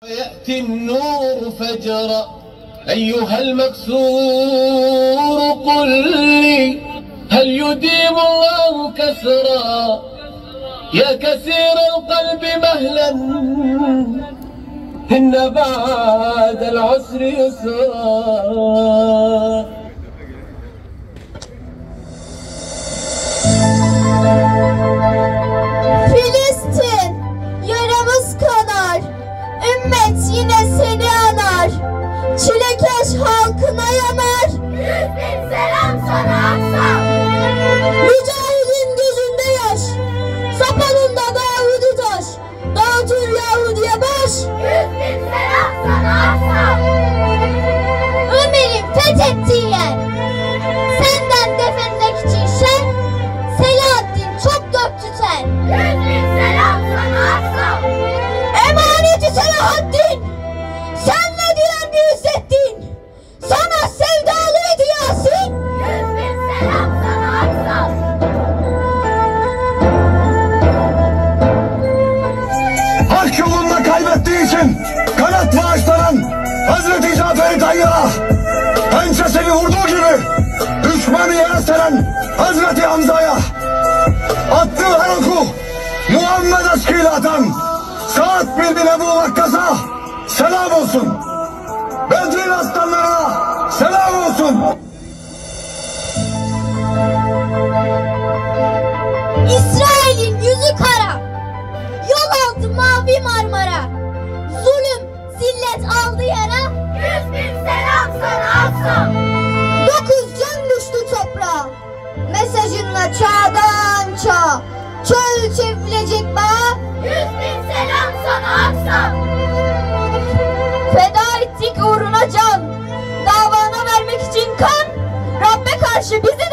يأتي النور فجرا أيها المكسور قل لي هل يديم الله كسرا يا كثير القلب مهلا إن بعد العسر يسرا. Filistin, yaramız kanar, ümmet yine seni anar, çilekeş halkına yanar. 100.000 selam sana Aksam. Mücahidin gözünde yaş, sapalında Davudi taş, dağıtır Yahudiye baş. 100.000 selam sana Aksam. Ömer'in fethettiği yer, senden defetmek için şer, Selahaddin çok döktü ter. 100.000 selam sana Aksam. Emaneti Selahaddin, sen ne dilendi Hüssettin, sana sevdalıydı Yasin. 100.000 selam sana Aksam. Hak yolunda kaybettiği için kanat bağışlanan Hazreti Cafer-i Tayyar'a, pençesini vurduğu gibi düşmanı yere seren Hazreti Hamza'ya, attığı her oku Muhammed aşkıyla atan Sa'd bin Ebu Vakkas'a selam olsun. Bedir'in aslanlarına selam olsun. İsrail'in yüzü kara, yol aldı mavi Marmara, zulüm zillet aldı yara. 100.000 selam sana Aksam. 9 can düştü toprağa, mesajınla çağdan çağa, çöl çevrilecek bağa. 100.000 selam sana Aksam. Feda ettik uğruna can, davana vermek için kan, Rabbe karşı bizi